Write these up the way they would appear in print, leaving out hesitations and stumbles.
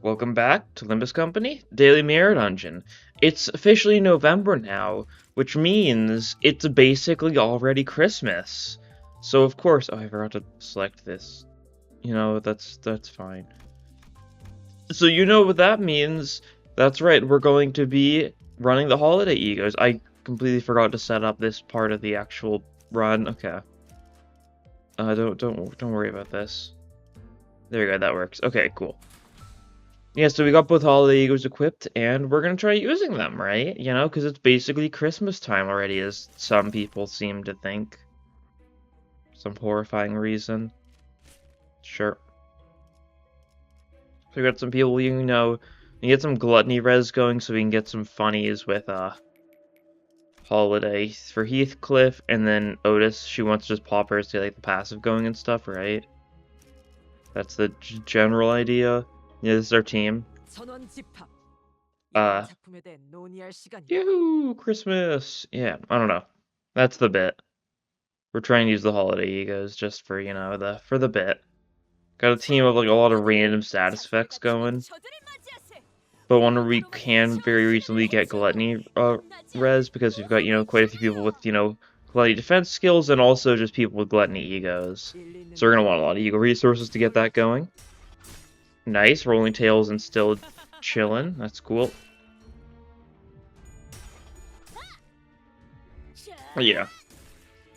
Welcome back to Limbus Company, Daily Mirror Dungeon. It's officially November now, which means it's basically already Christmas. So of course, oh, I forgot to select this. That's fine. So you know what that means. That's right, we're going to be running the holiday egos. I completely forgot to set up this part of the actual run. Okay. Don't worry about this. There you go, that works. Okay, cool. Yeah, so we got both holiday egos equipped, and we're gonna try using them, right? You know, because it's basically Christmas time already, as some people seem to think. Some horrifying reason. Sure. So we got some people, we get some gluttony res going so we can get some funnies with, holiday for Heathcliff, and then Otis, she wants to just pop hers to, like, the passive going and stuff, right? That's the general idea. Yeah, this is our team. Yoo-hoo! Christmas! Yeah, I don't know. That's the bit. We're trying to use the holiday egos just for, for the bit. Got a team of, like, a lot of random status effects going. But one where we can very reasonably get gluttony res, because we've got, quite a few people with, gluttony defense skills, and also just people with gluttony egos. So we're gonna want a lot of ego resources to get that going. Nice, rolling tails and still chillin'. That's cool. Yeah.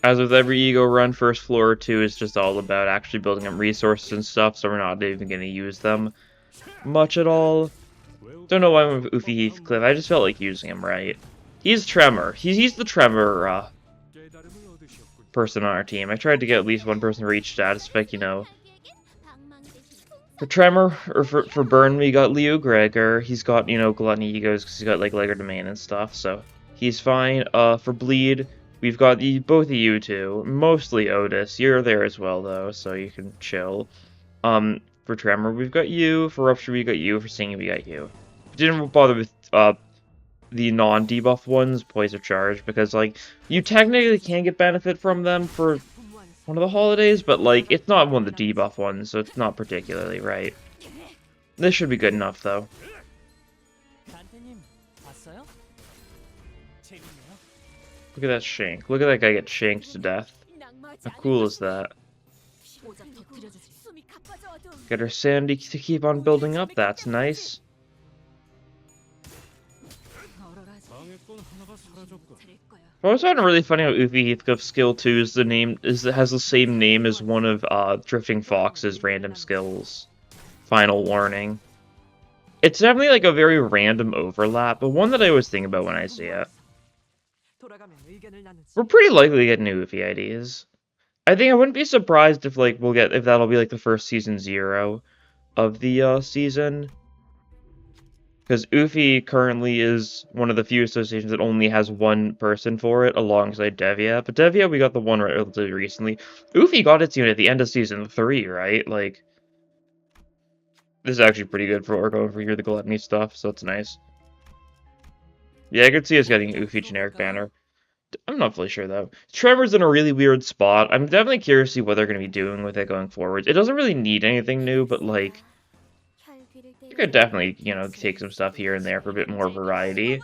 As with every ego run, first floor or two is just all about actually building up resources and stuff, so we're not even going to use them much at all. Don't know why I went with Oofy Heathcliff, I just felt like using him, right? He's Tremor. He's the Tremor, person on our team. I tried to get at least one person for each status effect, For Tremor, or for Burn, we got Leo Gregor. He's got, gluttony egos because he's got, like, Legger Domain and stuff, so he's fine. For Bleed, we've got both of you two. Mostly Otis. You're there as well, though, so you can chill. For Tremor, we've got you. For Rupture, we got you. For Singing, we got you. Didn't bother with, the non-debuff ones, Poise of Charge, because, like, you technically can get benefit from them for one of the holidays, but, like, it's not one of the debuff ones, so it's not particularly right. This should be good enough, though. Look at that shank. Look at that guy get shanked to death. How cool is that? Get our sanity to keep on building up. That's nice. I always find it really funny how Oofy Heathcliff's skill 2 is has the same name as one of Drifting Fox's random skills. Final Warning. It's definitely like a very random overlap, but one that I always think about when I see it. We're pretty likely to get new Oofy IDs. I think I wouldn't be surprised if if that'll be like the first season 0 of the season. Because Oofy currently is one of the few associations that only has one person for it, alongside Devia. But Devia, we got the one relatively recently. Oofy got its unit at the end of season 3, right? Like, this is actually pretty good for what we're going for here, the gluttony stuff, so it's nice. Yeah, I could see us getting Oofy generic banner. I'm not fully sure, though. Trevor's in a really weird spot. I'm definitely curious to see what they're going to be doing with it going forward. It doesn't really need anything new, but, like, you could definitely, take some stuff here and there for a bit more variety.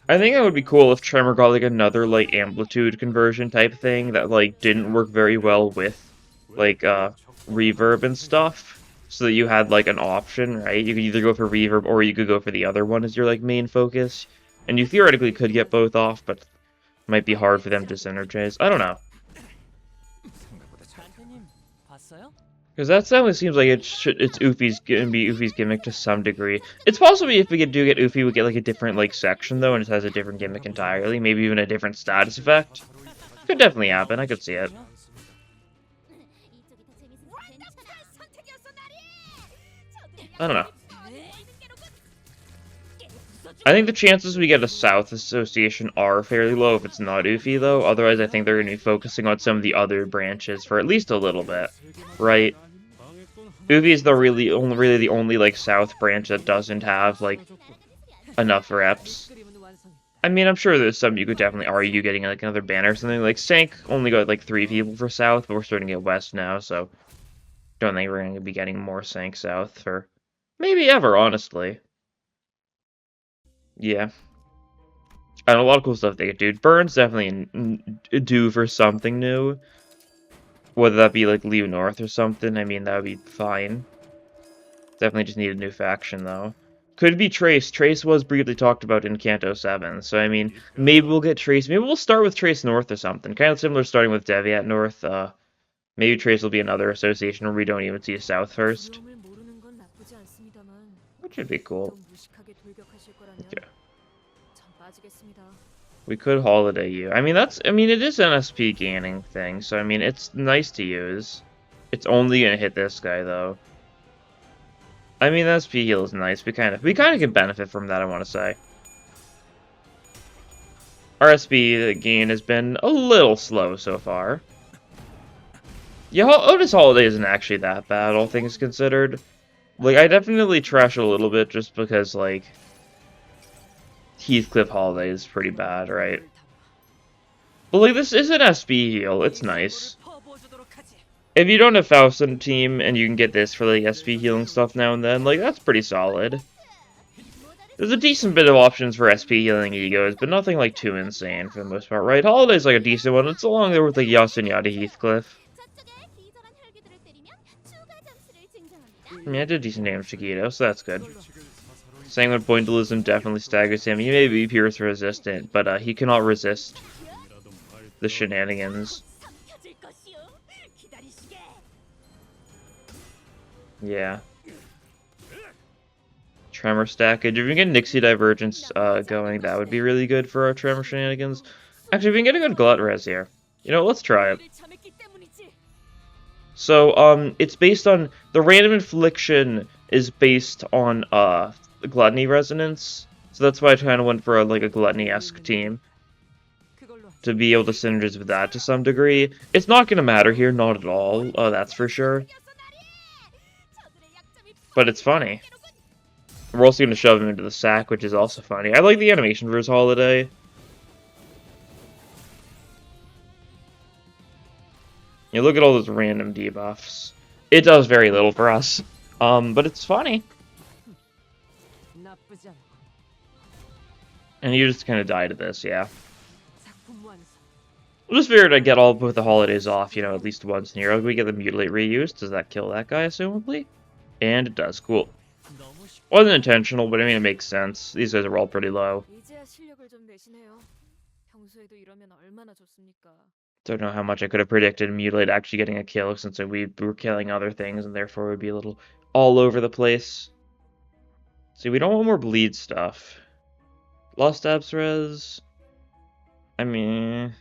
I think it would be cool if Tremor got, like, another, like, amplitude conversion type thing that, like, didn't work very well with, like, reverb and stuff. So that you had, like, an option, right? You could either go for reverb or you could go for the other one as your, like, main focus. And you theoretically could get both off, but it might be hard for them to synergize. I don't know. Because that definitely seems like it's Oofy's gonna be Oofy's gimmick to some degree. It's possible if we do get Oofy, we get like a different like section though, and it has a different gimmick entirely. Maybe even a different status effect. Could definitely happen. I could see it. I don't know. I think the chances we get a South Association are fairly low if it's not Oofy, though. Otherwise, I think they're going to be focusing on some of the other branches for at least a little bit, right? Oofy is really the only, like, South branch that doesn't have, like, enough reps. I mean, I'm sure there's some you could definitely argue getting, like, another banner or something. Like, Sank only got, like, 3 people for South, but we're starting to get West now, so Don't think we're going to be getting more Sank South for maybe ever, honestly. Yeah. And a lot of cool stuff they could do. Burn's definitely due for something new. Whether that be like Leo North or something, I mean, that would be fine. Definitely just need a new faction, though. Could be Trace. Trace was briefly talked about in Kanto 7, so I mean, maybe we'll get Trace. Maybe we'll start with Trace North or something. Kind of similar starting with Deviat North. Maybe Trace will be another association where we don't even see South first. Which would be cool. Okay. We could holiday you. I mean, it is an SP gaining thing, so I mean, it's nice to use. It's only gonna hit this guy, though. I mean, the SP heal is nice. We kind of can benefit from that, I want to say. Our SP gain has been a little slow so far. Yeah, Otis Holiday isn't actually that bad, all things considered. Like, I definitely trash a little bit just because, like, Heathcliff Holiday is pretty bad, right? But, like, this is an SP heal. It's nice. If you don't have Faust on the team and you can get this for, like, SP healing stuff now and then, like, that's pretty solid. There's a decent bit of options for SP healing egos, but nothing, like, too insane for the most part, right? Holiday's, like, a decent one. It's along there with, like, Yasunyada Heathcliff. I mean, I did decent damage to Guido, so that's good. Sanguine Pointillism definitely staggers him. He may be Pierce resistant, but he cannot resist the shenanigans. Yeah. Tremor stackage. If we can get Nixie Divergence going, that would be really good for our Tremor shenanigans. Actually, if we can get a good Glut Res here. You know, let's try it. So, it's based on... The random infliction is based on, Gluttony Resonance. So that's why I kind of went for, like, a Gluttony-esque team. To be able to synergize with that to some degree. It's not going to matter here, not at all. That's for sure. But it's funny. We're also going to shove him into the sack, which is also funny. I like the animation for his holiday. You look at all those random debuffs. It does very little for us. But it's funny. And you just kind of die to this, yeah. I just figured I'd get all with the holidays off, you know, at least once in here. We get the Mutilate reuse. Does that kill that guy, assumably? And it does. Cool. Wasn't intentional, but I mean, it makes sense. These guys are all pretty low. Don't know how much I could have predicted Mutilate actually getting a kill, since we were killing other things, and therefore would be a little all over the place. See, we don't want more bleed stuff. Lost Abs Res. I mean,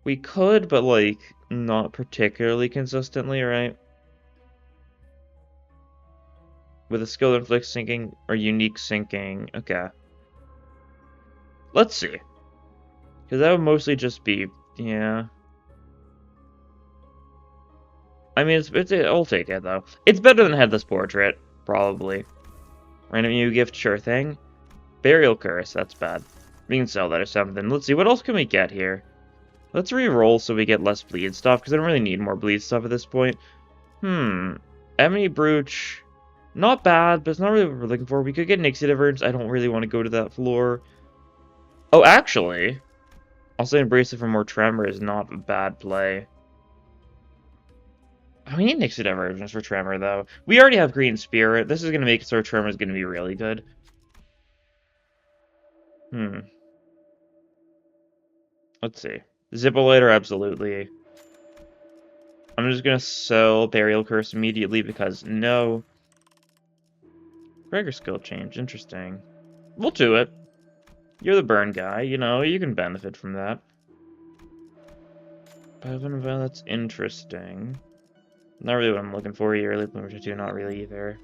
we could, but like, not particularly consistently, right? With a skill inflict sinking or unique sinking. Okay. Let's see. Because that would mostly just be, yeah. I mean, I'll take it, though. It's better than Headless Portrait, probably. Random new gift, sure thing. Burial Curse, that's bad. We can sell that or something. Let's see, what else can we get here? Let's re-roll so we get less bleed stuff, because I don't really need more bleed stuff at this point. Ebony Brooch... Not bad, but it's not really what we're looking for. We could get Nixie Divergence. I don't really want to go to that floor. Oh, actually, I'll say Embrace It for more Tremor is not a bad play. We need Nixie Divergence for Tremor, though. We already have Green Spirit. This is going to make it so our Tremor is going to be really good. Let's see. Zippoliter, absolutely. I'm just going to sell Burial Curse immediately because no... Gregor skill change, interesting. We'll do it. You're the burn guy, you know, you can benefit from that. That's interesting. Not really what I'm looking for here, Early Bloomer 2, not really either.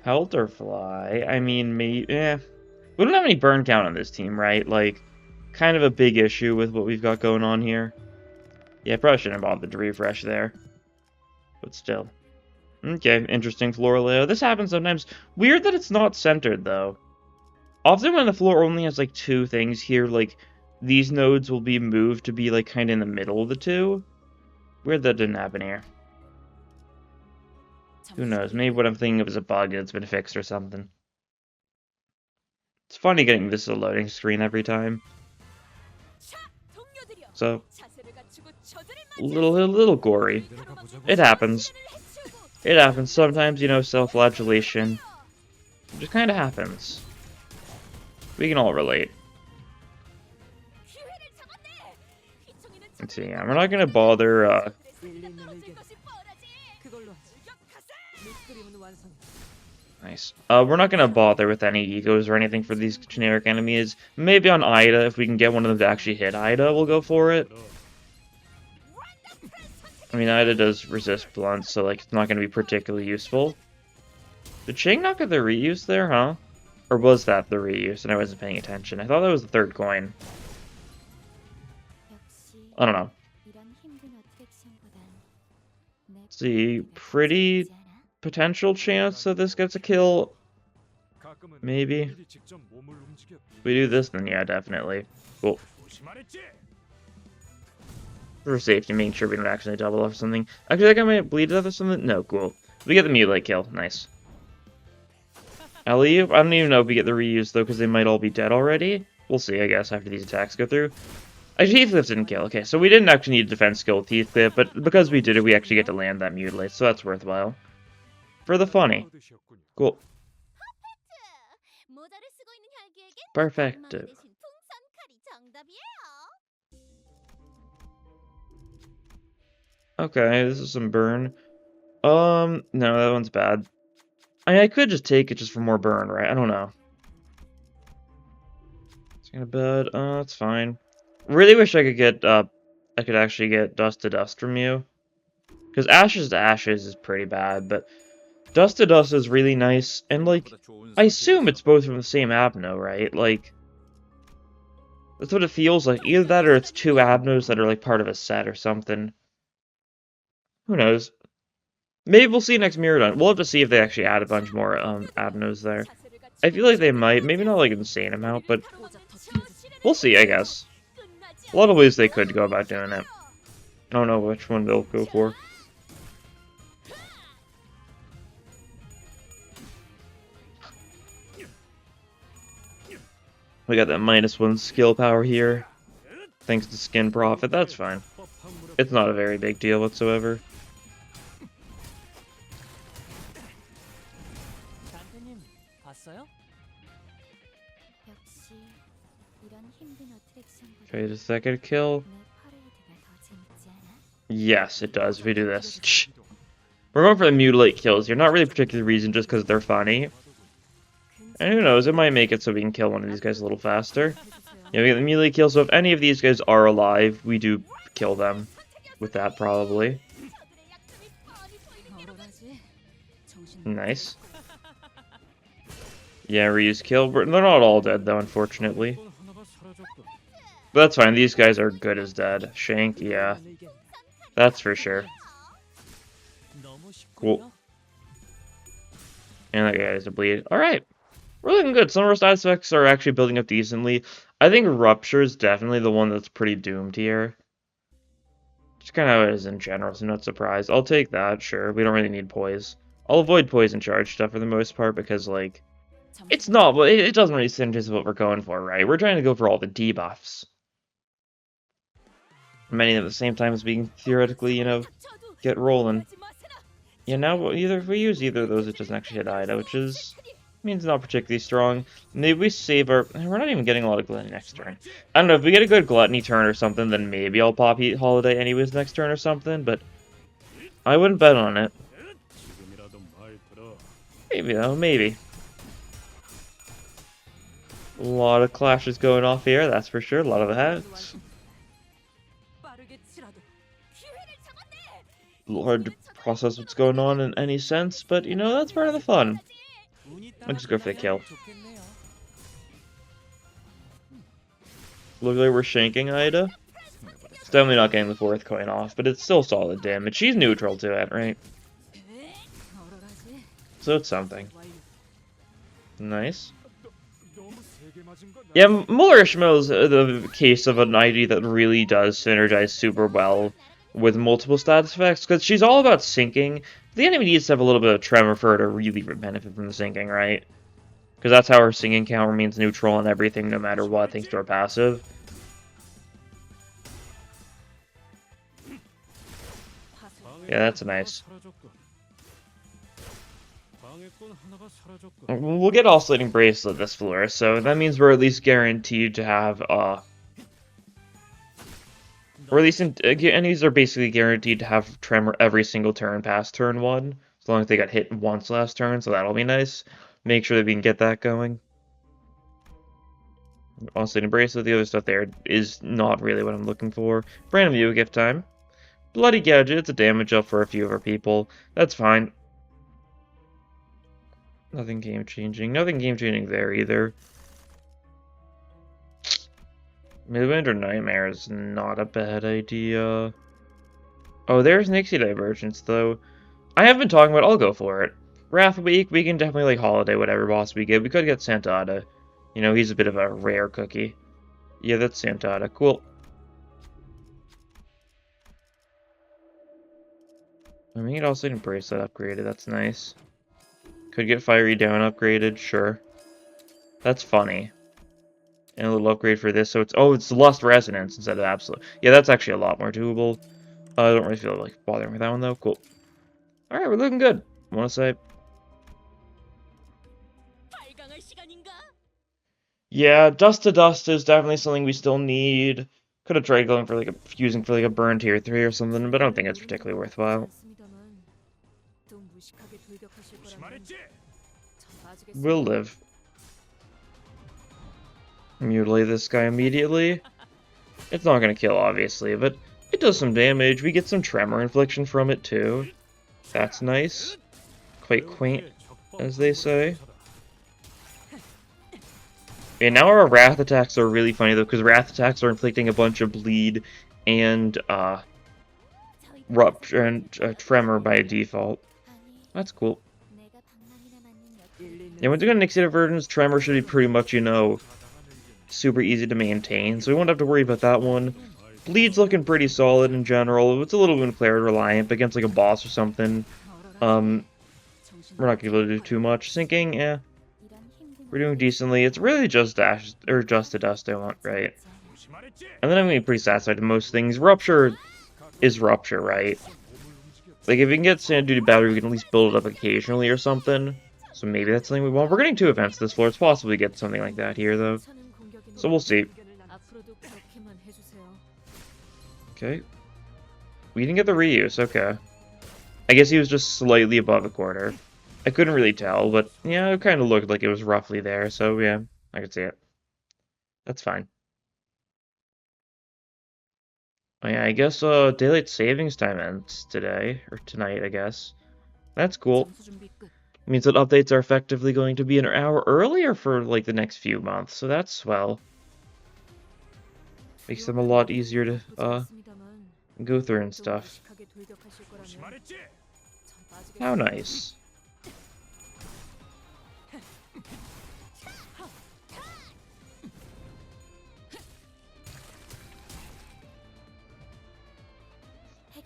Helterfly, I mean, we don't have any burn count on this team, right? Like, kind of a big issue with what we've got going on here. Yeah, I probably shouldn't have bothered to refresh there. But still. Okay, interesting floor layout. This happens sometimes. Weird that it's not centered, though. Often when the floor only has, like, two things here, like, these nodes will be moved to be like kind of in the middle of the two. Weird that didn't happen here. Who knows? Maybe what I'm thinking of is a bug that's been fixed or something. It's funny getting this as a loading screen every time. So, a little gory. It happens. It happens. Sometimes, you know, self-flagellation. It just kind of happens. We can all relate. Let's see, yeah, we're not gonna bother, Nice. We're not gonna bother with any egos or anything for these generic enemies. Maybe on Ida, if we can get one of them to actually hit Ida, we'll go for it. I mean, Ida does resist blunts, so, like, it's not gonna be particularly useful. Did Shang not get the reuse there, huh? Or was that the reuse and I wasn't paying attention? I thought that was the third coin. I don't know. Let's see, pretty potential chance that this gets a kill. Maybe. If we do this, then yeah, definitely. Cool. For safety, making sure we don't actually double off something. Actually, that guy might bleed death or something. No, cool. We get the mutilate kill. Nice. Ellie, I don't even know if we get the reuse, though, because they might all be dead already. We'll see, I guess, after these attacks go through. Actually, Heathcliff didn't kill. Okay, so we didn't actually need a defense skill with Heathcliff, but because we did it, we actually get to land that mutilate, so that's worthwhile. For the funny. Cool. Perfect. Okay, this is some burn. No, that one's bad. I mean, I could just take it just for more burn, right? I don't know. It's kind of bad. It's fine. Really wish I could get, I could actually get Dust to Dust from you. Because Ashes to Ashes is pretty bad, but Dust to Dust is really nice. And, like, I assume it's both from the same Abno, right? Like, that's what it feels like. Either that or it's two Abnos that are, like, part of a set or something. Who knows? Maybe we'll see next Mirror Done. We'll have to see if they actually add a bunch more Abnos there. I feel like they might. Maybe not like an insane amount, but we'll see, I guess. A lot of ways they could go about doing it. I don't know which one they'll go for. We got that -1 skill power here. Thanks to Skin Profit, that's fine. It's not a very big deal whatsoever. Okay, the second kill. Yes, it does if we do this. We're going for the mutilate kills here. Not really a particular reason, just because they're funny. And who knows, it might make it so we can kill one of these guys a little faster. Yeah, we get the mutilate kill, so if any of these guys are alive, we do kill them with that, probably. Nice. Yeah, reuse kill. They're not all dead, though, unfortunately. But that's fine, these guys are good as dead. Shank, yeah. That's for sure. Cool. And that guy has a bleed. Alright. We're looking good. Some of our side effects are actually building up decently. I think Rupture is definitely the one that's pretty doomed here. Just kind of how it is in general, so I'm not surprised. I'll take that, sure. We don't really need poise. I'll avoid poison charge stuff for the most part because, like, it's not, but it doesn't really synergize with what we're going for, right? We're trying to go for all the debuffs. Many at the same time as we can theoretically, you know, get rolling. Yeah, now either if we use either of those, it doesn't actually hit Ida, which means not particularly strong. Maybe we save our... We're not even getting a lot of Gluttony next turn. I don't know, if we get a good Gluttony turn or something, then maybe I'll pop Heat Holiday anyways next turn or something, but I wouldn't bet on it. Maybe, though, maybe. A lot of clashes going off here, that's for sure. A lot of hacks. A little hard to process what's going on in any sense, but, you know, that's part of the fun. I'll just go for the kill. Look like we're shanking Ida. It's definitely not getting the 4th coin off, but it's still solid damage. She's neutral to it, right? So it's something. Nice. Yeah, Muller Ishmael is the case of an ID that really does synergize super well with multiple status effects, because she's all about syncing. The enemy needs to have a little bit of tremor for her to really benefit from the syncing, right? Because that's how her singing count remains neutral on everything, no matter what, thanks to her passive. Yeah, that's nice. We'll get Oscillating Bracelet this floor, so that means we're at least guaranteed to have, or at least enemies are basically guaranteed to have Tremor every single turn past turn 1, as long as they got hit once last turn, so that'll be nice. Make sure that we can get that going. Oscillating Bracelet, the other stuff there is not really what I'm looking for. Random View Gift Time. Bloody Gadget, it's a damage up for a few of our people. That's fine. Nothing game-changing. Nothing game-changing there either. Midwinter Nightmare is not a bad idea. Oh, there's Nixie Divergence, though. I have been talking about I'll go for it. Wrath Week, we can definitely, like, holiday whatever boss we get. We could get Santata. You know, he's a bit of a rare cookie. Yeah, that's Santata. Cool. I mean, also get Bracelet upgraded. That's nice. Could get Fiery Down upgraded. Sure. That's funny. And a little upgrade for this, so it's Lust Resonance instead of Absolute. Yeah, that's actually a lot more doable. I don't really feel like bothering with that one, though. Cool. Alright, we're looking good. I want to say. Yeah, Dust to Dust is definitely something we still need. Could have tried going for using for a burn tier 3 or something, but I don't think it's particularly worthwhile. We'll live. Mutilate this guy immediately. It's not going to kill, obviously, but it does some damage. We get some tremor infliction from it, too. That's nice. Quite quaint, as they say. And now our Wrath attacks are really funny, though, because Wrath attacks are inflicting a bunch of bleed and, rupture and tremor by default. That's cool. Yeah, when doing Nixie Divergence, tremor should be pretty much, you know, super easy to maintain, so we won't have to worry about that one. Bleed's looking pretty solid in general. It's a little bit Claire reliant, but against like a boss or something, we're not gonna be able to do too much. Sinking, yeah, we're doing decently. It's really just Dash or just a Dust I want, right? And then I'm gonna be pretty satisfied with most things. Rupture is Rupture, right? Like if we can get Sand Duty Battery, we can at least build it up occasionally or something. So maybe that's something we want. We're getting 2 events this floor. It's possible we get something like that here, though. So we'll see. Okay. We didn't get the reuse, okay. I guess he was just slightly above a quarter. I couldn't really tell, but yeah, it kind of looked like it was roughly there, so yeah, I could see it. That's fine. Oh yeah, I guess daylight savings time ends today, or tonight, I guess. That's cool. It means that updates are effectively going to be an hour earlier for like the next few months, so that's swell. Makes them a lot easier to go through and stuff. How nice.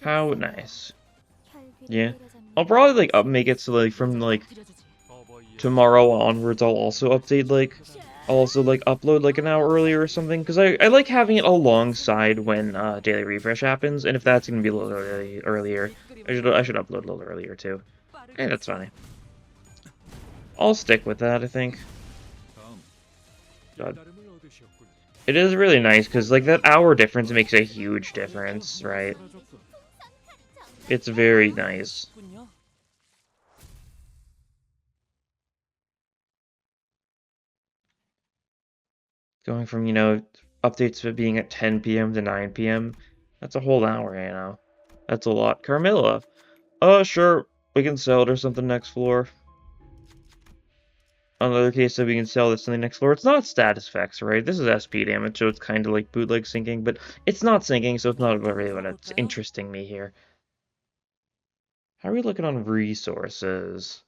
How nice. Yeah. I'll probably like make it so like from like tomorrow onwards I'll also update like upload like an hour earlier or something, because I like having it alongside when daily refresh happens, and if that's gonna be a little earlier, I should upload a little earlier too. Okay, that's fine. I'll stick with that, I think. God. It is really nice because like that hour difference makes a huge difference, right? It's very nice. Going from, you know, updates of being at 10 p.m. to 9 p.m. That's a whole hour, you know. That's a lot. Carmilla. Sure. We can sell it or something next floor. Another case that we can sell this on the next floor. It's not status effects, right? This is SP damage, so it's kind of like bootleg syncing, but it's not syncing, so it's not really what's interesting me here. How are we looking on resources?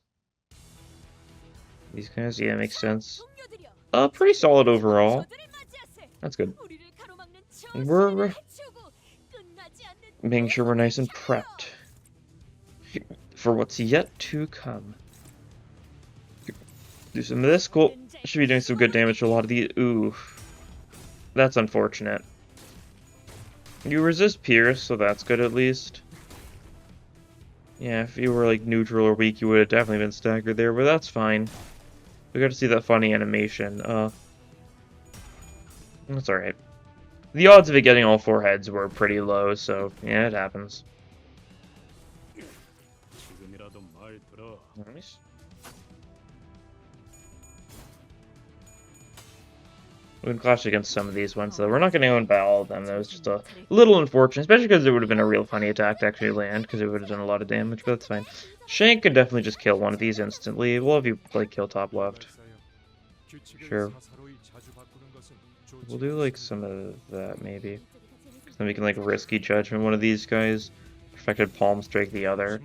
These guys? Yeah, makes sense. Pretty solid overall. That's good. We're making sure we're nice and prepped for what's yet to come. Do some of this. Cool. Should be doing some good damage to a lot of these. Ooh. That's unfortunate. You resist Pierce, so that's good at least. Yeah, if you were like neutral or weak, you would have definitely been staggered there, but that's fine. We got to see that funny animation. That's alright. The odds of it getting all 4 heads were pretty low, so yeah, it happens. Nice. We can clash against some of these ones, though. We're not going to win by all of them. That was just a little unfortunate, especially because it would have been a real funny attack to actually land, because it would have done a lot of damage, but that's fine. Shank could definitely just kill one of these instantly. We'll have you, like, kill top left. Sure. We'll do, like, some of that, maybe. Because then we can, like, risky judgment one of these guys. Perfected palm strike the other.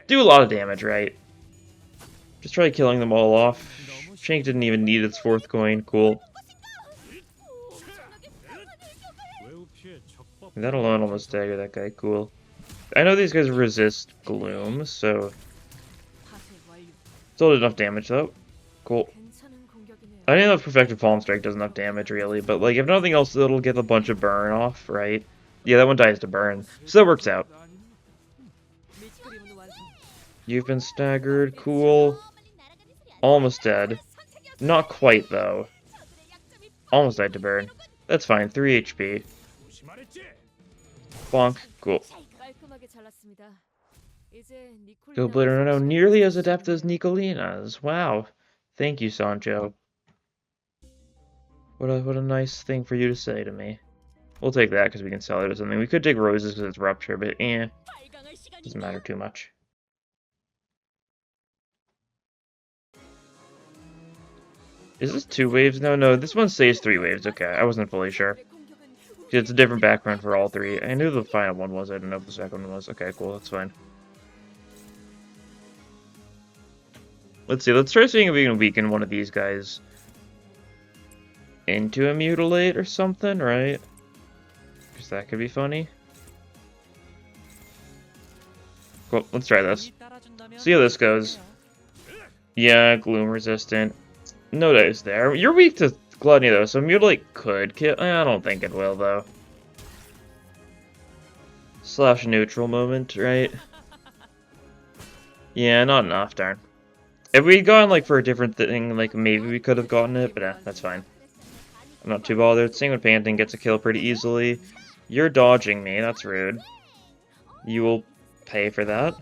Do a lot of damage, right? Just try killing them all off. Shank didn't even need its 4th coin. Cool. That alone almost staggered that guy. Cool. I know these guys resist gloom, so still did enough damage though. Cool. I didn't know if Perfected Palm Strike does enough damage really, but like if nothing else, it'll get a bunch of burn off, right? Yeah, that one dies to burn, so that works out. You've been staggered. Cool. Almost dead. Not quite though. Almost died to burn. That's fine. 3 HP. Bonk. Cool. Goldblade are now nearly as adept as Nicolina's. Wow. Thank you, Sancho. What a nice thing for you to say to me. We'll take that because we can sell it or something. We could take roses because it's rupture, but doesn't matter too much. Is this 2 waves? No, this one says 3 waves. Okay, I wasn't fully sure. It's a different background for all 3. I knew the final one was. I didn't know if the second one was. Okay, cool. That's fine. Let's see. Let's try seeing if we can weaken one of these guys into a mutilate or something, right? Because that could be funny. Cool. Let's try this. See how this goes. Yeah, gloom resistant. No dice there. You're weak to Gluttony though, so mutilate could kill. I don't think it will though. Slash neutral moment, right? Yeah, not enough, darn. If we'd gone like for a different thing, like maybe we could have gotten it, but that's fine. I'm not too bothered. Same with Panting, gets a kill pretty easily. You're dodging me, that's rude. You will pay for that.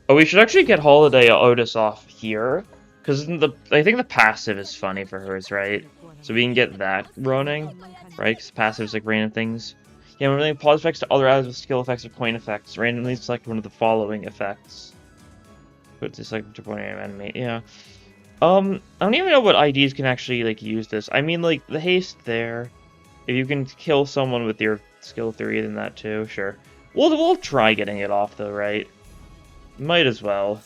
Oh, we should actually get Holiday Otis off here. Because I think the passive is funny for hers, right? So we can get that running, right? Because passive is like random things. Yeah, when running pause effects to other items with skill effects or point effects, randomly select one of the following effects. Put this like to point animate, yeah. I don't even know what IDs can actually like use this. I mean, like the haste there. If you can kill someone with your skill 3, then that too, sure. We'll try getting it off though, right? Might as well.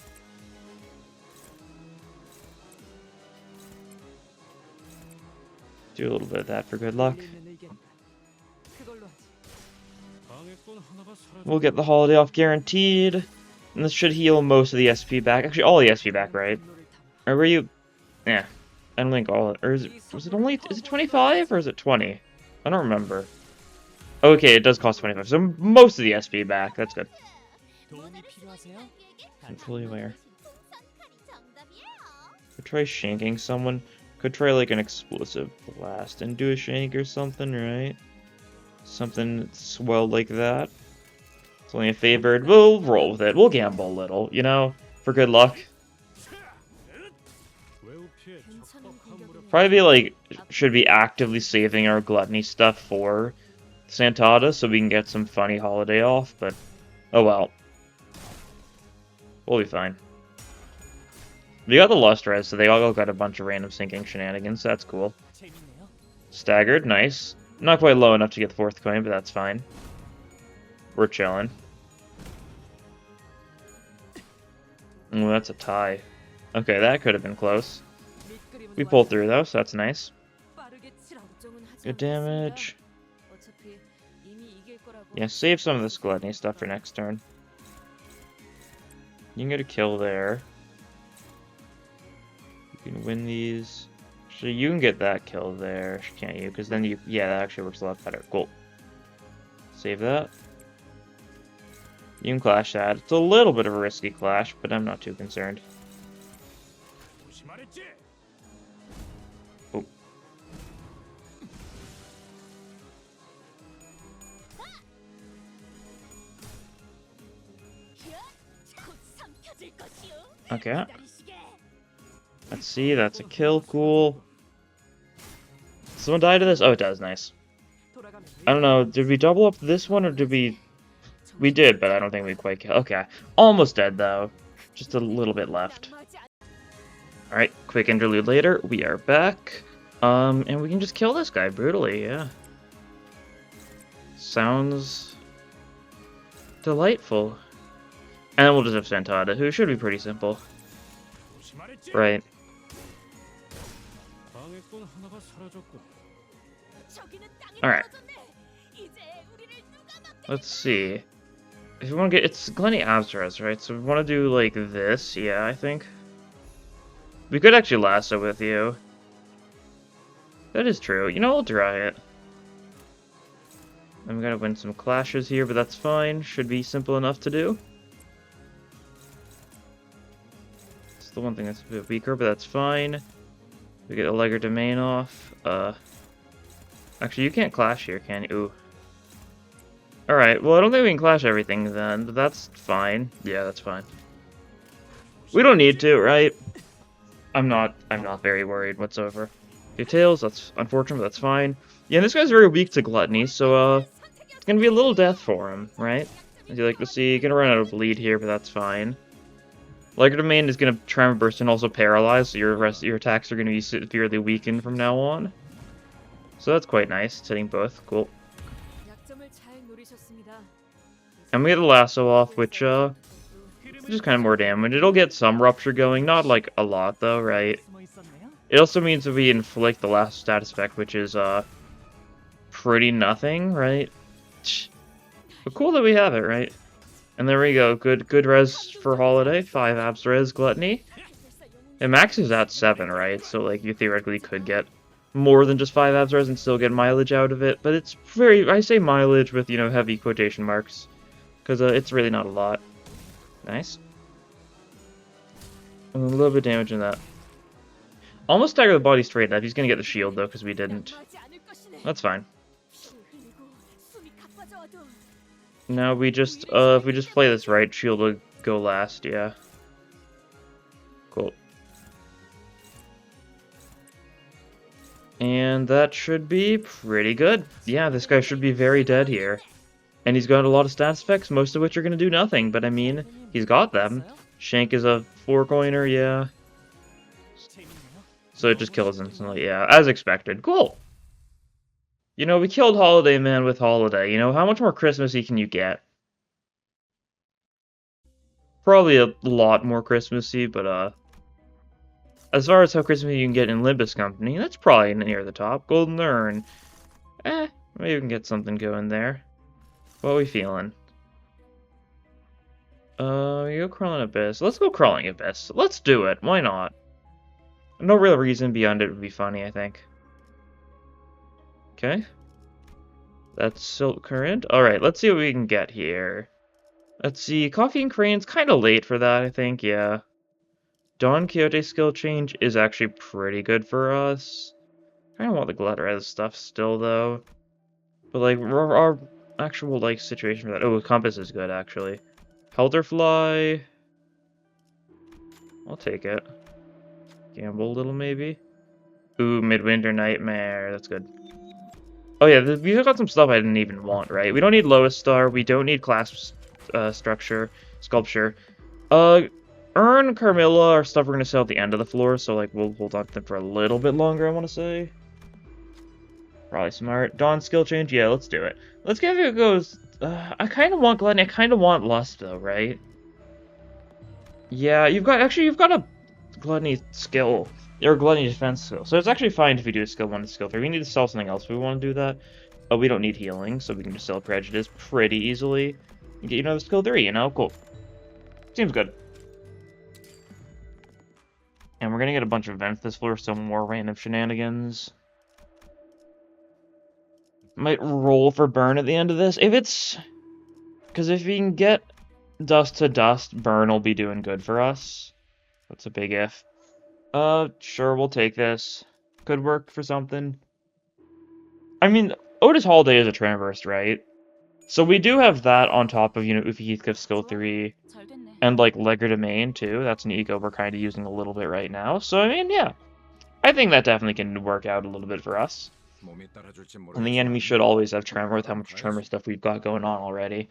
Do a little bit of that for good luck. We'll get the holiday off guaranteed. And this should heal most of the SP back. Actually, all the SP back, right? Or were you... Yeah. I don't think all... Or is it only... Is it 25 or is it 20? I don't remember. Okay, it does cost 25. So most of the SP back. That's good. I'm fully aware. Could try shanking someone. Could try like an explosive blast and do a shank or something, right? Something swell like that. It's only a favored. We'll roll with it. We'll gamble a little, you know, for good luck. Probably like should be actively saving our gluttony stuff for Santada so we can get some funny holiday off, but oh well. We'll be fine. We got the Lust Res, so they all got a bunch of random sinking shenanigans. That's cool. Staggered, nice. Not quite low enough to get the 4th coin, but that's fine. We're chilling. Oh, that's a tie. Okay, that could have been close. We pulled through though, so that's nice. Good damage. Yeah, save some of this gluttony stuff for next turn. You can get a kill there. You can win these. Actually, you can get that kill there, can't you? Because then you... Yeah, that actually works a lot better. Cool. Save that. You can clash that. It's a little bit of a risky clash, but I'm not too concerned. Oh. Okay. Let's see, that's a kill, cool. Someone die to this? Oh, it does, nice. I don't know, did we double up this one, or did we... We did, but I don't think we quite killed. Okay, almost dead, though. Just a little bit left. Alright, quick interlude later, we are back. And we can just kill this guy brutally, yeah. Sounds... delightful. And then we'll just have Santada, who should be pretty simple. Right. Alright. Let's see. If we want to get... It's Glenny Absras, right? So we want to do, like, this. Yeah, I think. We could actually lasso with you. That is true. You know, I'll try it. And we gotta win some clashes here, but that's fine. Should be simple enough to do. It's the one thing that's a bit weaker, but that's fine. We get a Legger Domain off. Actually, you can't clash here, can you? Ooh. Alright, well, I don't think we can clash everything then, but that's fine. Yeah, that's fine. We don't need to, right? I'm not very worried whatsoever. Your tails, that's unfortunate, but that's fine. Yeah, and this guy's very weak to gluttony, so, it's gonna be a little death for him, right? As you like to see, you're gonna run out of bleed here, but that's fine. Liger Domain is gonna Tremor Burst and also paralyze, so your attacks are gonna be severely weakened from now on. So that's quite nice, it's hitting both, cool. And we get the lasso off, which, just kind of more damage. It'll get some rupture going, not like a lot though, right? It also means that we inflict the last status effect, which is, pretty nothing, right? But cool that we have it, right? And there we go, good res for Holiday, 5 abs res Gluttony. It maxes at 7, right? So, like, you theoretically could get more than just 5 abs res and still get mileage out of it, but it's very, I say mileage with, you know, heavy quotation marks, because it's really not a lot. Nice. And a little bit of damage in that. Almost stagger the body straight up. He's gonna get the shield though, because we didn't. That's fine. Now we just, if we just play this right, shield will go last, yeah. Cool. And that should be pretty good. Yeah, this guy should be very dead here. And he's got a lot of stats effects, most of which are going to do nothing, but I mean, he's got them. Shank is a 4-coiner, yeah. So it just kills instantly, yeah, as expected. Cool! You know, we killed Holiday Man with Holiday, you know, how much more Christmassy can you get? Probably a lot more Christmassy, but, as far as how Christmassy you can get in Limbus Company, that's probably near the top. Golden Urn. Maybe we can get something going there. What are we feeling? You go Crawling Abyss. Let's go Crawling Abyss. Let's do it. Why not? No real reason beyond it would be funny, I think. Okay. That's Silk Current. Alright, let's see what we can get here. Let's see. Coffee and Crane's kind of late for that, I think, yeah. Don Quixote skill change is actually pretty good for us. I kind of want the Glut stuff still, though. But, like, our actual, like, situation for that. Oh, Compass is good, actually. Helterfly. I'll take it. Gamble a little, maybe. Ooh, Midwinter Nightmare. That's good. Oh, yeah, we've got some stuff I didn't even want, right? We don't need Lowest Star. We don't need Clasp Sculpture. Urn, Carmilla are stuff we're going to sell at the end of the floor, so, like, we'll hold on to them for a little bit longer, I want to say. Probably smart. Dawn skill change? Yeah, let's do it. Let's give it a go. I kind of want Gluttony. I kind of want Lust, though, right? Yeah, you've got a Gluttony skill. Or Gluttony defense skill. So it's actually fine if we do a skill 1 to skill 3. We need to sell something else if we want to do that. But we don't need healing, so we can just sell Prejudice pretty easily. And get, the skill 3, Cool. Seems good. And we're gonna get a bunch of events this floor, so more random shenanigans. Might roll for burn at the end of this. If it's... Because if we can get dust to dust, burn will be doing good for us. That's a big if. Sure, we'll take this. Could work for something. I mean, Otis Holiday is a Traverse, right? So we do have that on top of, Ufi Heathcliff's skill 3. And, like, Legerdemain, too. That's an eco we're kind of using a little bit right now. So, I mean, yeah. I think that definitely can work out a little bit for us. And the enemy should always have Tremor with how much Tremor stuff we've got going on already.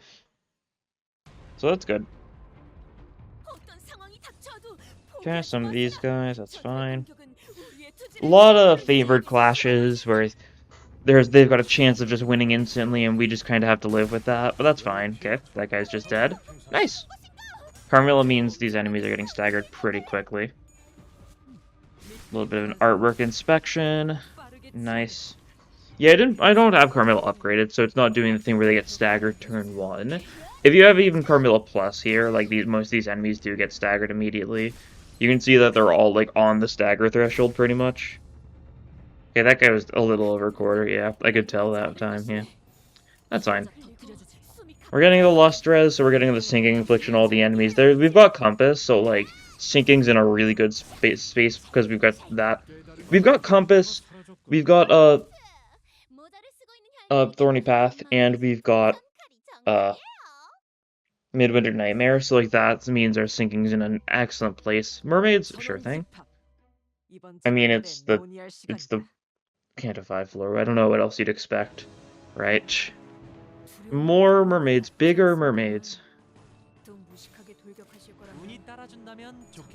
So that's good. Okay, some of these guys, that's fine. A lot of favored clashes where they've got a chance of just winning instantly and we just kind of have to live with that, but that's fine. Okay, that guy's just dead. Nice! Carmilla means these enemies are getting staggered pretty quickly. A little bit of an artwork inspection. Nice. Yeah, I don't have Carmilla upgraded, so it's not doing the thing where they get staggered turn 1. If you have even Carmilla Plus here, like most of these enemies do get staggered immediately. You can see that they're all like on the stagger threshold pretty much. Okay, that guy was a little over a quarter, yeah. I could tell that time, yeah. That's fine. We're getting the Lustrez, so we're getting the Sinking Infliction, all the enemies. We've got Compass, so like, Sinking's in a really good space because we've got that. We've got Compass, we've got Thorny Path, and we've got Midwinter Nightmare, so like that means our Sinking's in an excellent place. Mermaids, sure thing. I mean, it's the Canto 5 floor. I don't know what else you'd expect, right? More mermaids, bigger mermaids.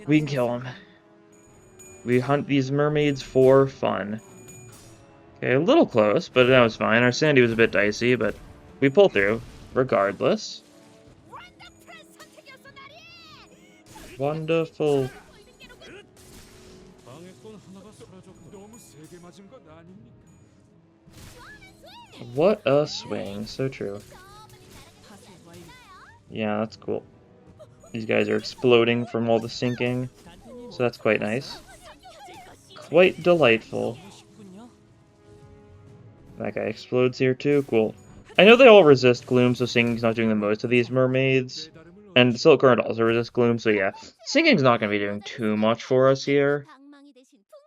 We can kill them. We hunt these mermaids for fun. Okay, a little close, but that was fine. Our Sandy was a bit dicey, but we pull through, regardless. Wonderful. What a swing, so true. Yeah, that's cool. These guys are exploding from all the sinking, so that's quite nice. Quite delightful. That guy explodes here too, cool. I know they all resist gloom, so Sinking's not doing the most of these mermaids. And Silk Current also resists gloom, so yeah. Sinking's not going to be doing too much for us here.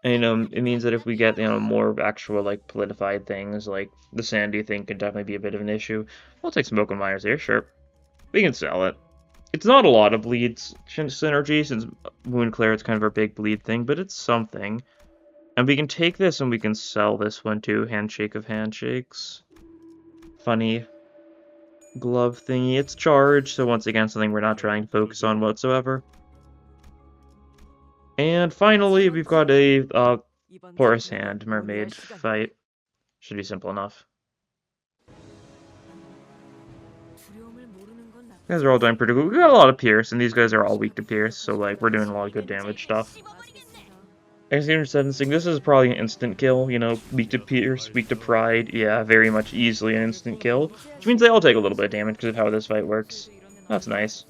And, it means that if we get, more actual, like, politified things, like the Sandy thing could definitely be a bit of an issue. We'll take some Oaken Myers here, sure. We can sell it. It's not a lot of bleed synergy, since Wound Claret's kind of our big bleed thing, but it's something. And we can take this and we can sell this one too. Handshake of Handshakes. Funny glove thingy. It's charged, so once again, something we're not trying to focus on whatsoever. And finally, we've got a Porous Hand Mermaid fight. Should be simple enough. You guys are all doing pretty good. We got a lot of Pierce, and these guys are all weak to Pierce, so like we're doing a lot of good damage stuff. Execution Sentencing, this is probably an instant kill, weak to Pierce, weak to Pride, yeah, very much easily an instant kill. Which means they all take a little bit of damage because of how this fight works. That's nice.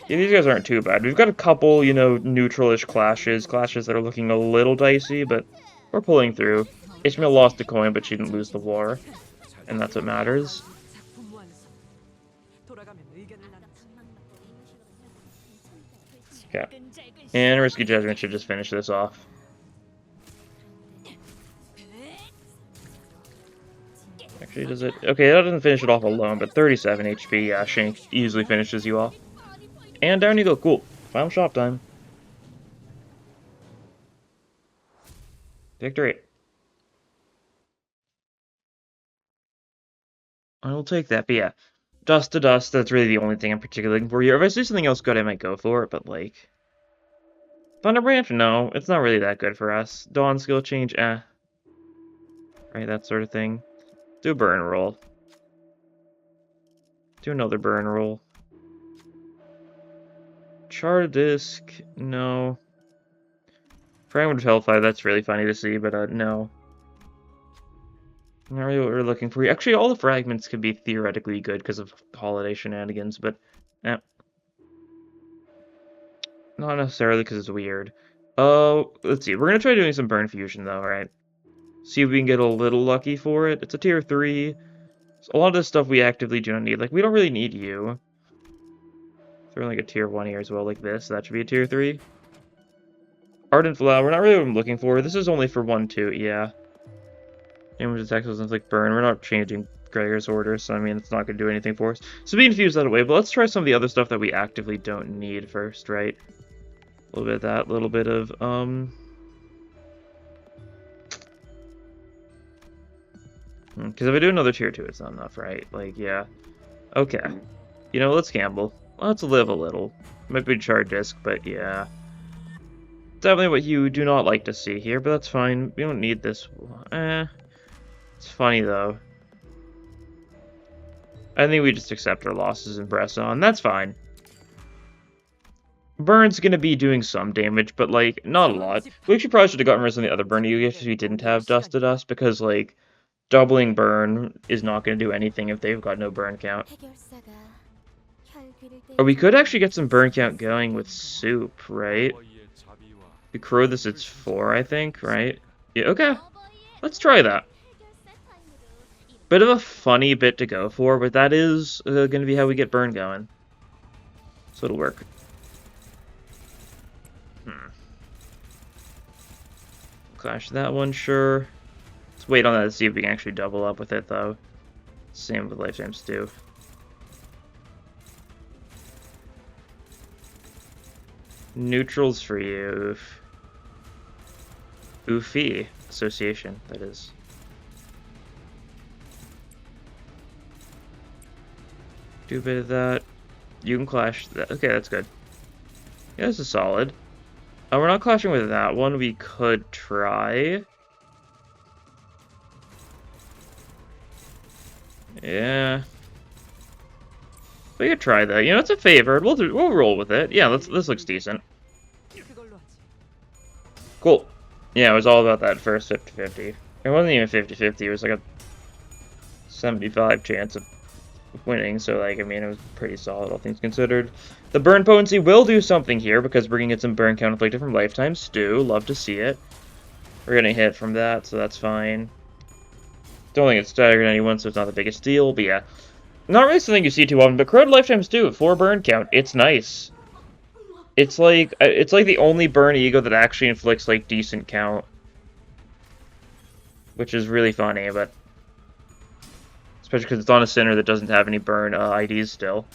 Yeah, these guys aren't too bad. We've got a couple, neutral-ish clashes that are looking a little dicey, but we're pulling through. Ishmael lost a coin, but she didn't lose the war, and that's what matters. Okay. And Risky Judgment should just finish this off. Actually, does it? Okay, that doesn't finish it off alone, but 37 HP, yeah, Shank easily finishes you off. And down you go, cool. Final shop time. Victory. I will take that, but yeah. Dust to Dust, that's really the only thing I'm particularly looking for here. If I see something else good, I might go for it, but like... Thunder Branch? No, it's not really that good for us. Dawn Skill Change? Eh. Right, that sort of thing. Do a burn roll. Do another burn roll. Shard Disc, no. Fragment of Hellfire, that's really funny to see, but no. Not really what we're looking for. Actually, all the fragments could be theoretically good because of holiday shenanigans, but eh. Not necessarily because it's weird. Let's see. We're gonna try doing some Burn Fusion though, right? See if we can get a little lucky for it. It's a tier 3. So a lot of this stuff we actively do not need. Like, we don't really need you. Throw like a tier 1 here as well, like this. That should be a tier 3. Ardent Flower, not really what I'm looking for. This is only for 1-2, yeah. Damage attack doesn't like burn. We're not changing Gregor's order, so I mean, it's not going to do anything for us. So we infuse that away, but let's try some of the other stuff that we actively don't need first, right? A little bit of that, a little bit of, because if I do another tier 2, it's not enough, right? Like, yeah. Okay. You know, let's gamble. Let's live a little. Might be Shard Disc, but yeah. Definitely what you do not like to see here, but that's fine. We don't need this. It's funny, though. I think we just accept our losses and press on. That's fine. Burn's gonna be doing some damage, but, like, not a lot. We actually probably should have gotten rid of some of the other burn if we didn't have Dusted Us, because, like, doubling burn is not gonna do anything if they've got no burn count. Oh, we could actually get some burn count going with Soup, right? We crow this, it's 4, I think, right? Yeah, okay. Let's try that. Bit of a funny bit to go for, but that is going to be how we get burn going. So it'll work. Clash that one, sure. Let's wait on that to see if we can actually double up with it, though. Same with Lifetime Stew. Neutrals for you. Oofy. Association, that is. Do a bit of that. You can clash that. Okay, that's good. Yeah, this is solid. We're not clashing with that one. We could try. Yeah. We could try that. You know, it's a favored. We'll roll with it. Yeah, this looks decent. Cool. Yeah, it was all about that first 50-50. It wasn't even 50-50. It was like a 75 chance of winning. So, like, I mean, it was pretty solid, all things considered. The burn potency will do something here because we're gonna get some burn count inflicted from Lifetime Stew. Love to see it. We're gonna hit from that, so that's fine. Don't think it's staggered anyone, so it's not the biggest deal. But yeah, not really something you see too often. But Crowd Lifetime Stew at 4 burn count. It's nice. It's like the only burn ego that actually inflicts like decent count, which is really funny. But especially because it's on a center that doesn't have any burn IDs still.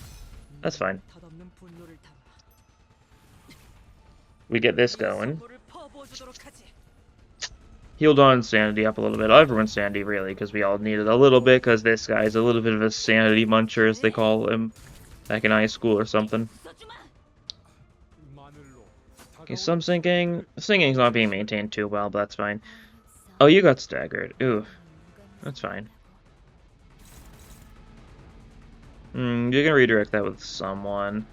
That's fine. We get this going. Healed on sanity up a little bit. Everyone's sanity, really, because we all needed a little bit, because this guy's a little bit of a sanity muncher, as they call him, back in high school or something. Okay, some sinking. Sinking's not being maintained too well, but that's fine. Oh, you got staggered. Ooh. That's fine. You can redirect that with someone.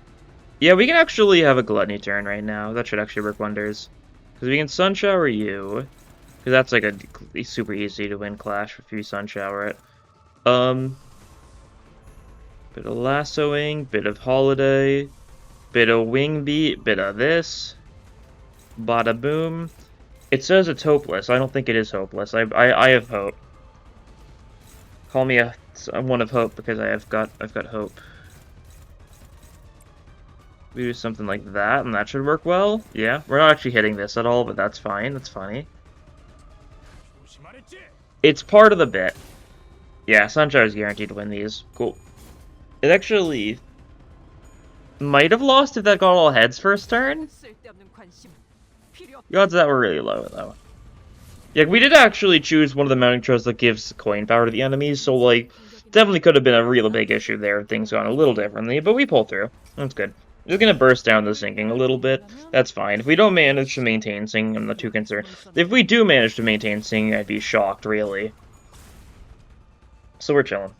Yeah, we can actually have a Gluttony turn right now. That should actually work wonders. Because we can Sun Shower you. Because that's like a super easy to win clash if you Sun Shower it. Bit of lassoing, bit of holiday, bit of wing beat, bit of this. Bada boom. It says it's hopeless. I don't think it is hopeless. I have hope. Call me a one of hope because I've got hope. We do something like that, and that should work well. Yeah, we're not actually hitting this at all, but that's fine. That's funny. It's part of the bit. Yeah, Sunshower is guaranteed to win these. Cool. It actually might have lost if that got all heads first turn. The odds of that were really low, though. Yeah, we did actually choose one of the mounting trails that gives coin power to the enemies, so, like, definitely could have been a real big issue there if things gone a little differently, but we pulled through. That's good. It's gonna burst down the sinking a little bit. That's fine. If we don't manage to maintain singing, I'm not too concerned. If we do manage to maintain singing, I'd be shocked, really. So we're chilling.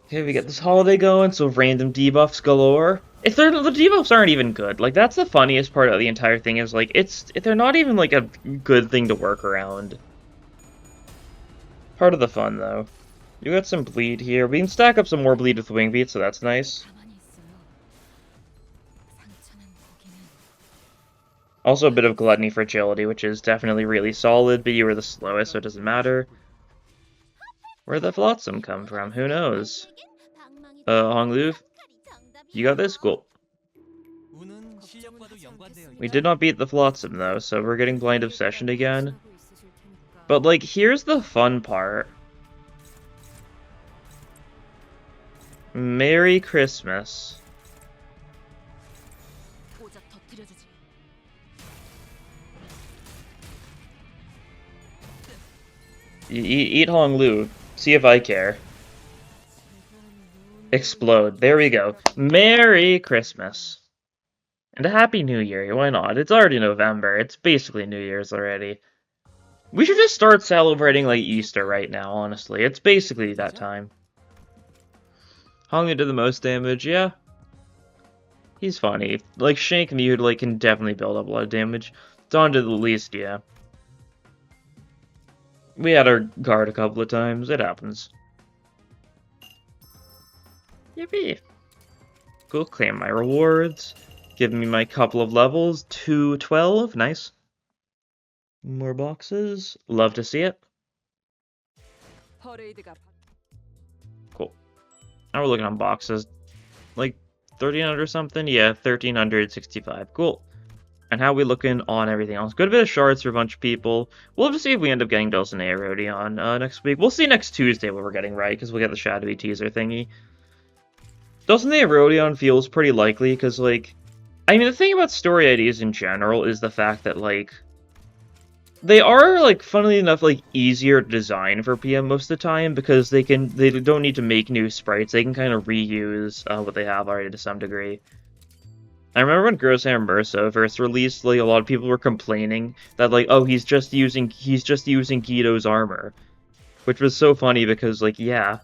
Okay, we get this holiday going, so random debuffs galore. If they're the debuffs aren't even good, like that's the funniest part of the entire thing is like they're not even like a good thing to work around. Part of the fun though. You got some bleed here. We can stack up some more bleed with wing beat, so that's nice. Also a bit of gluttony for agility, which is definitely really solid, but you were the slowest, so it doesn't matter. Where'd the Flotsam come from? Who knows? Honglu, you got this? Cool. We did not beat the Flotsam, though, so we're getting Blind Obsession again. But, like, here's the fun part. Merry Christmas. Eat Honglu. See if I care. Explode. There we go. Merry Christmas. And a Happy New Year. Why not? It's already November. It's basically New Year's already. We should just start celebrating like Easter right now, honestly. It's basically that time. Honglu did the most damage, yeah. He's funny. Like, Shank Mute, like, can definitely build up a lot of damage. Dawn did the least, yeah. We had our guard a couple of times. It happens. Yippee. Go claim my rewards. Give me my couple of levels. 212. Nice. More boxes. Love to see it. Cool. Now we're looking on boxes. Like 1300 or something? Yeah, 1365. Cool. And how are we looking on everything else? Good bit of shards for a bunch of people. We'll have to see if we end up getting Dulcinea Rhodion next week. We'll see next Tuesday what we're getting right, because we'll get the shadowy teaser thingy. Dulcinea Rhodion feels pretty likely, because, like... I mean, the thing about story ideas in general is the fact that, like... They are, like, funnily enough, like, easier to design for PM most of the time, because they don't need to make new sprites. They can kind of reuse what they have already to some degree. I remember when Grosshammer Merso first released, like, a lot of people were complaining that, like, oh, he's just using Guido's armor. Which was so funny because, like, yeah.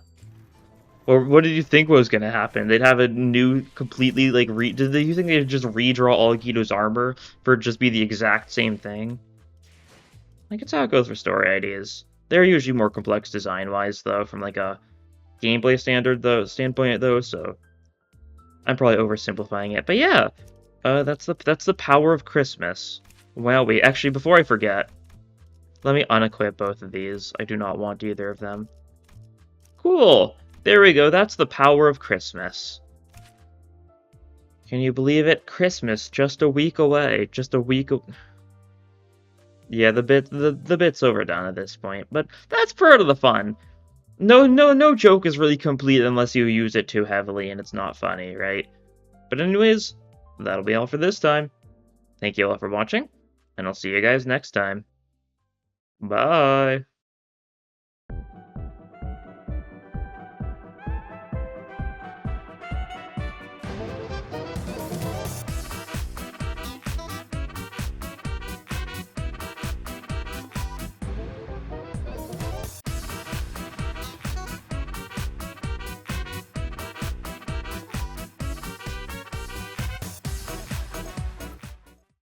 Or what did you think was gonna happen? They'd have a new, completely, like, did you think they'd just redraw all Guido's armor for it just be the exact same thing? Like, it's how it goes for story ideas. They're usually more complex design-wise, though, from, like, a gameplay standpoint, though, so... I'm probably oversimplifying it, but yeah, that's the power of Christmas. Wow, wait, actually, before I forget, let me unequip both of these. I do not want either of them. Cool! There we go, that's the power of Christmas. Can you believe it? Christmas, just a week away. Just a week Yeah, the bit's overdone at this point, but that's part of the fun. No joke is really complete unless you use it too heavily and it's not funny, right? But anyways, that'll be all for this time. Thank you all for watching, and I'll see you guys next time. Bye!